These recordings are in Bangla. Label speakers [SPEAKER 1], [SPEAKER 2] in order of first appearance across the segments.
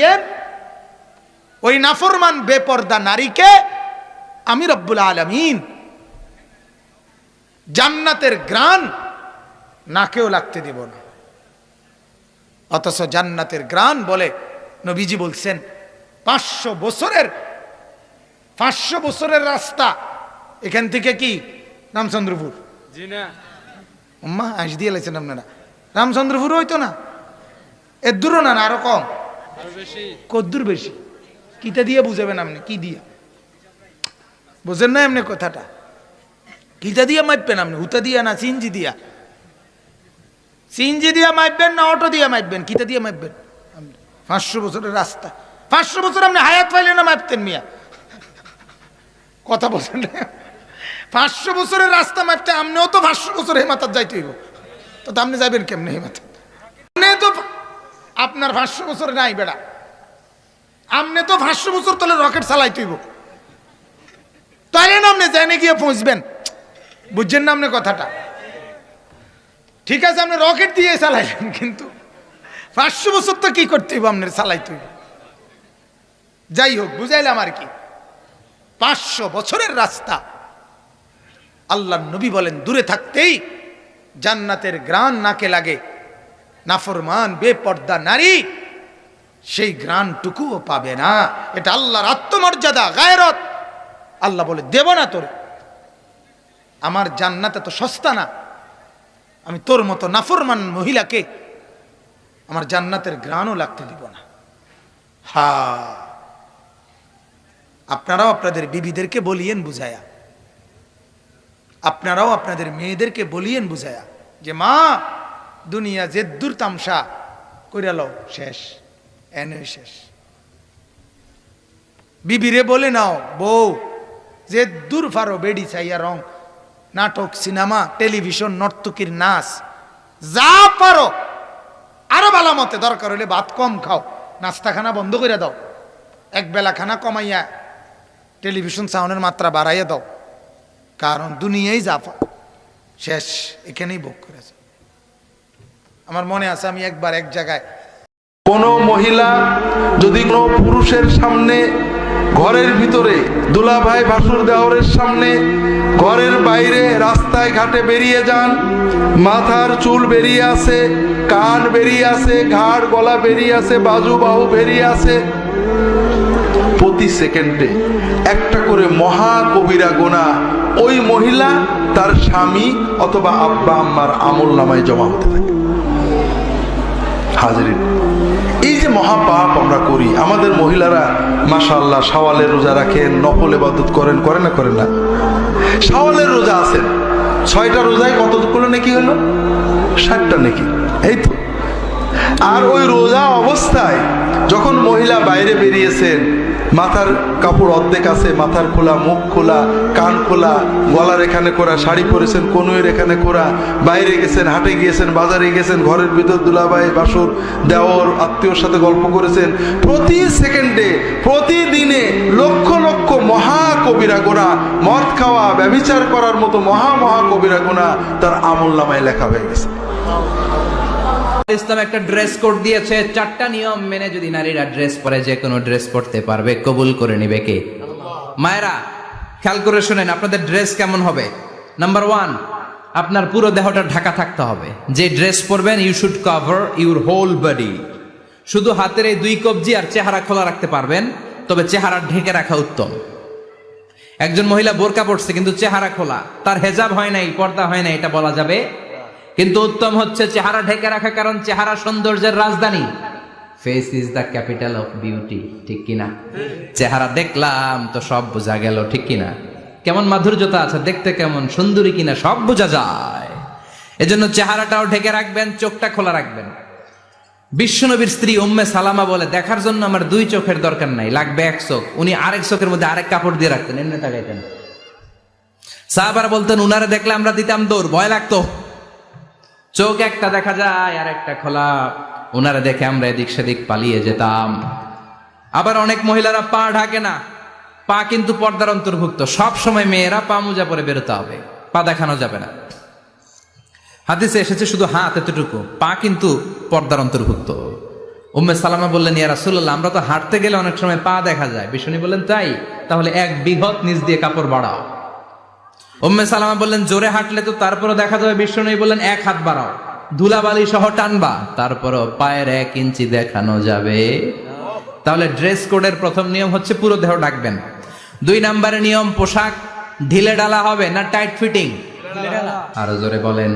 [SPEAKER 1] দিয়েন ওই নাফরমান বেপর্দা নারীকে আমি রব্বুল আলামিন জান্নাতের ঘ্রাণ নাকেও লাগতে দেব না। অথচ জান্নাতের ঘ্রাণ বলে নবীজি বলছেন 500 বছরের রাস্তা এখান থেকে কি রামচন্দ্রপুর,
[SPEAKER 2] জি না
[SPEAKER 1] উম্মা আজ দিয়ে লাইছেন আপনারা, রামচন্দ্রপুর হইতো না, এর দূরও না, আরো কম,
[SPEAKER 2] আরো বেশি,
[SPEAKER 1] কদ্দূর বেশি, কিটা দিয়ে বুঝাবেন আপনি, কি দিয়া বুঝেন না এমনি কথাটা, কিটা দিয়ে মাপবেন আপনি, হুতা দিয়া না সিনজি দিয়া, সিনজি দিয়া মাপবেন না অটো দিয়া মাপবেন, কিটা দিয়ে মাপবেন? 500 বছরের রাস্তা, 500 বছর আপনি হায়াত পাইলে না মাপতেন মিয়া, কথা বলছেন না? 500 বছরের রাস্তা মাপতে আপনিও তো 500 বছর হেমাতার যাইতে হইব, তো আপনি যাবেন কেমনে হেমাত? তো আপনার 500 বছর নাই বেড়া, আপনি তো 500 বছর তলে রকেট চালাইতে হইব, তাইলে না আপনি জানে গিয়ে পৌঁছবেন, বুঝছেন না আপনি কথাটা? ঠিক আছে আপনি রকেট দিয়ে চালাইলেন, কিন্তু 500 বছর তো কি করতে হইব আপনার, চালাইতে হইব। যাই হোক, বুঝাইলাম আর কি, 500 বছরের রাস্তা আল্লাহর নবী বলেন দূরে থাকতেই জান্নাতের ঘ্রাণ নাকে লাগে, নাফরমান বেপর্দা নারী সেই ঘ্রাণটুকুও পাবে না। এটা আল্লাহর আত্মমর্যাদা, গায়রত। আল্লাহ বলে দেব না তোর, আমার জান্নাত এত সস্তা না, আমি তোর মতো নাফরমান মহিলাকে আমার জান্নাতের ঘ্রাণও লাগতে দিব না। হা, আপনারাও আপনাদের বিবিদেরকে বলিয়েন বুঝায়া, আপনারাও আপনাদের মেয়েদেরকে বলিয়েন বুঝায়া যে মা দুনিয়া যে দূর তামসা কইরা লও, শেষ এনে শেষ। বিবিরে বলে নাও বউ যে দূর ফারো বেডি চাইয়া রং, নাটক, সিনেমা, টেলিভিশন, নর্তকীর নাচ, যা পারো আরো ভালো মতে, দরকার হলে ভাত কম খাও, নাস্তা খানা বন্ধ করে দাও, এক বেলা খানা কমাইয়া টেলিভিশন সাউন্ডের মাত্রা বাড়াইয়া দাও, কারণ দুনিয়াই জাফা শেষ, এখানেই ভোগ করেছে। আমার মনে আছে আমি একবার এক জায়গায়,
[SPEAKER 3] কোন মহিলা যদি কোনো পুরুষের সামনে, ঘরের ভিতরে দুলাভাই ভাসুর দেওরের সামনে, ঘরের বাইরে রাস্তায় ঘাটে বেরিয়ে যান, মাথার চুল বেরিয়ে আছে, কান বেরিয়ে আছে, ঘাড় গলা বেরিয়ে আছে, বাজু বাহু বেরিয়ে আছে, প্রতি সেকেন্ডে একটা করে মহা কবিরা গুনাহ ওই মহিলা তার স্বামী অথবা আব্বা আম্মার আমল নামায় জমা হতে থাকে। হাজিরিন, এই যে মহাপাপ আমরা করি, আমাদের মহিলারা মাশাআল্লাহ শাওয়ালের রোজা রাখেন, নফল ইবাদত করেন, করে না করেন না? শাওয়ালের রোজা আছেন, 6টা রোজায় কতগুলো নেকি হলো? 60টা নেকি, এই তো। আর ওই রোজা অবস্থায় যখন মহিলা বাইরে বেরিয়েছেন, মাথার কাপড় অর্ধেক আছে, মাথার খোলা, মুখ খোলা, কান খোলা, গলার এখানে করা, শাড়ি পরেছেন, কনুয়ের এখানে করা, বাইরে গেছেন, হাটে গিয়েছেন, বাজারে গেছেন, ঘরের ভিতর দুলাভাই বাসুর দেওর আত্মীয়র সাথে গল্প করেছেন, প্রতি সেকেন্ডে প্রতিদিনে লক্ষ লক্ষ মহা কবিরা গুনাহ, মদ খাওয়া, ব্যভিচার করার মতো মহা কবিরা গুনাহ তার আমল নামায় লেখা হয়ে গেছে।
[SPEAKER 4] ইসলাম একটা ড্রেস কোড দিয়েছে, 4টা নিয়ম মেনে যদি নারীরা ড্রেস পরে যে কোনো ড্রেস পরতে পারবে, কবুল করে নিবে কে? মায়েরা খেয়াল করে শুনেন, আপনাদের ড্রেস কেমন হবে? নাম্বার 1, আপনার পুরো দেহটা ঢাকা থাকতে হবে। যে ড্রেস পরবেন you should cover your whole body. শুধু হাতের এই 2 কবজি আর চেহারা খোলা রাখতে পারবেন, তবে চেহারা ঢেকে রাখা উত্তম। একজন মহিলা বোরকা পরছে কিন্তু চেহারা খোলা, তার হেজাব হয় নাই, পর্দা হয় নাই, এটা বলা যাবে? কিন্তু উত্তম হচ্ছে চেহারা ঢেকে রাখা, কারণ চেহারা সৌন্দর্যের রাজধানী। Face is the capital of beauty, ঠিক কিনা? চেহারা দেখলাম তো সব বোঝা গেল, ঠিক কিনা? কেমন মাধুর্যতা আছে, দেখতে কেমন সুন্দরী কিনা সব বোঝা যায়। এজন্য চেহারাটাও ঢেকে রাখবেন, চোখটা খোলা রাখবেন। বিশ্বনবীর স্ত্রী উম্মে সালামা বলে, দেখার জন্য আমার 2 চোখের দরকার নাই, লাগবে 1 চোখ। উনি আরেক চোখের মধ্যে আরেক কাপড় দিয়ে রাখতেন, এমনি তাকাইতেন। সাহাবারা বলতেন উনারে দেখলে আমরা দিতাম দৌড়, ভয় লাগতো। চোখ একটা দেখা যায় আর একটা খোলা, ওনারা দেখে আমরা এদিক সেদিক পালিয়ে যেতাম। আবার অনেক মহিলারা পা ঢাকে না, পা কিন্তু পর্দার অন্তর্ভুক্ত। সব সময় মেয়েরা পা মোজা পরে বেরোতে হবে, পা দেখানো যাবে না। হাদিসে এসেছে শুধু হাত এতটুকু, পা কিন্তু পর্দার অন্তর্ভুক্ত। উম্মে সালামা বললেন, ইয়া রাসূলুল্লাহ, আমরা তো হাঁটতে গেলে অনেক সময় পা দেখা যায়। বিষ্ণু বললেন, তাই? তাহলে 1 বিঘত নিচ দিয়ে কাপড় বাড়াও। উম্মে সালামা বললেন, জোরে হাঁটলে তো তারপরও দেখা যাবে। বিষ্ণু বললেন, 1 হাত বাড়াও, ধুলাবালি সহ টানবা, তারপরও পায়ের 1 ইঞ্চি দেখানো যাবে। তাহলে ড্রেস কোডের প্রথম নিয়ম হচ্ছে পুরো দেহ ঢাকবেন। 2 নম্বরের নিয়ম, পোশাক ঢিলে ঢালা হবে না টাইট ফিটিং? আরো জোরে বলেন।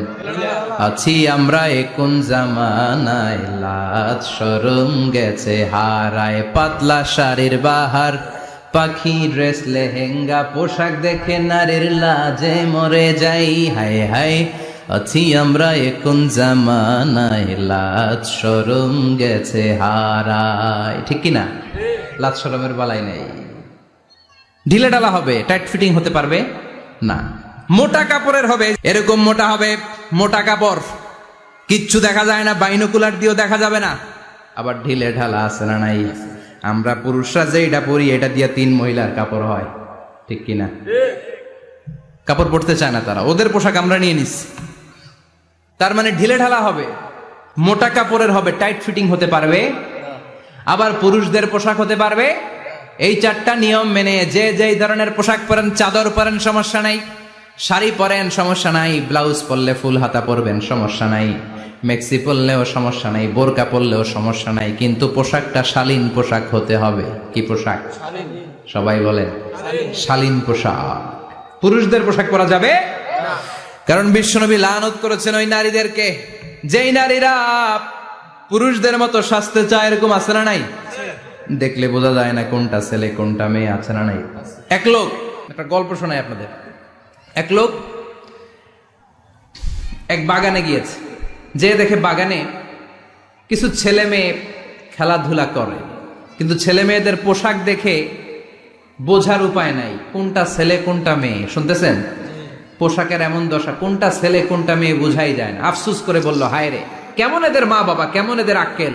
[SPEAKER 4] আছি আমরা কোন জামানায়, লাজ শরম গেছে হারায়, পাতলা শাড়ির বাহার, পাখি ড্রেস লেহেঙ্গা, পোশাক দেখে নারীর লাজে মরে যাই। হায় হায়, আছি আমরা কোন জামানায়, লাজ শরম গেছে হারায়। ঠিক কিনা? লাজ শরমের বালাই নেই। ঢিলে ঢালা হবে, টাইট ফিটিং হতে পারবে না। মোটা কাপড়ের হবে, এরকম মোটা হবে, মোটা কাপড়, কিচ্ছু দেখা যায় না, বাইনোকুলার দিয়েও দেখা যাবে না। আবার ঢিলে ঢালা আছে না নাই? আমরা পুরুষরা যে এটা পরি, এটা দিয়ে 3 মহিলার কাপড় হয়। ঠিক কিনা? কাপড় পরতে চায় না তারা, ওদের পোশাক আমরা নিয়ে নিচ্ছি। তার মানে ঢিলে ঢালা হবে, মোটা কাপড়ের হবে, টাইট ফিটিং হতে পারবে। আবার পুরুষদের পোশাক হতে পারবে। এই 4টা নিয়ম মেনে যে যেই ধরনের পোশাক পরেন, চাদর পরেন সমস্যা নাই, শাড়ি পরেন সমস্যা নাই, ব্লাউজ পরলে ফুল হাতা পরবেন সমস্যা নাই, মেক্সি পরলেও সমস্যা নাই, বোরকা পরলেও সমস্যা নাই, কিন্তু পোশাকটা শালীন পোশাক হতে হবে। কি পোশাক? সবাই বলেন, শালীন পোশাক। পুরুষদের পোশাক পরা যাবে? কারণ বিশ্বনবী লানত করেছেন ওই নারীদেরকে, যেই নারীরা পুরুষদের মতো সাজতে চায়। এরকম আছে না নাই? দেখলে বোঝা যায় না কোনটা ছেলে কোনটা মেয়ে, আছে না নাই? এক লোক, একটা গল্প শোনাই আপনাদের। এক লোক এক বাগানে গিয়েছে, যে দেখে বাগানে কিছু ছেলে মেয়ে খেলাধুলা করে, কিন্তু ছেলে মেয়েদের পোশাক দেখে বোঝার উপায় নাই কোনটা ছেলে কোনটা মেয়ে। শুনতেছেন? পোশাকের এমন দশা, কোনটা ছেলে কোনটা মেয়ে বোঝাই যায় না। আফসুস করে বলল, হায় রে, কেমন এদের মা বাবা, কেমন এদের আক্কেল,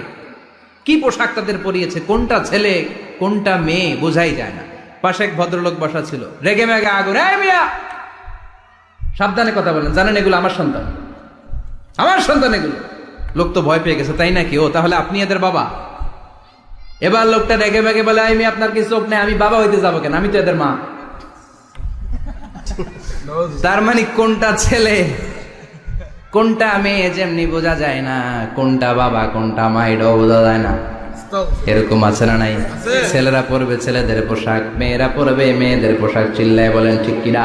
[SPEAKER 4] কি পোশাক তাদের পরিয়েছে, কোনটা ছেলে কোনটা মেয়ে বোঝাই যায় না। পাশে এক ভদ্রলোক বসা ছিল, রেগে মেগে আগুন, এই মিয়া সাবধানে কথা বলেন, জানেন এগুলো আমার সন্তান, আমার সন্তান এগুলো। লোক তো ভয় পেয়ে গেছে, তাই নাকি? ও তাহলে আপনি এদের বাবা? এবার লোকটা রেগে মেগে বলে, আমি আপনার কি চোখ নেই, আমি বাবা হইতে যাবো কেন, আমি তো এদের মা। তার মানে কোনটা ছেলে কোনটা মেয়ে যেমনি বোঝা যায় না, কোনটা বাবা কোনটা মা এটাও বোঝা যায় না। এরকম আছে না নাই? ছেলেরা পরবে ছেলেদের পোশাক, মেয়েরা পরবে মেয়েদের পোশাক। চিল্লায় বলেন ঠিক কিনা?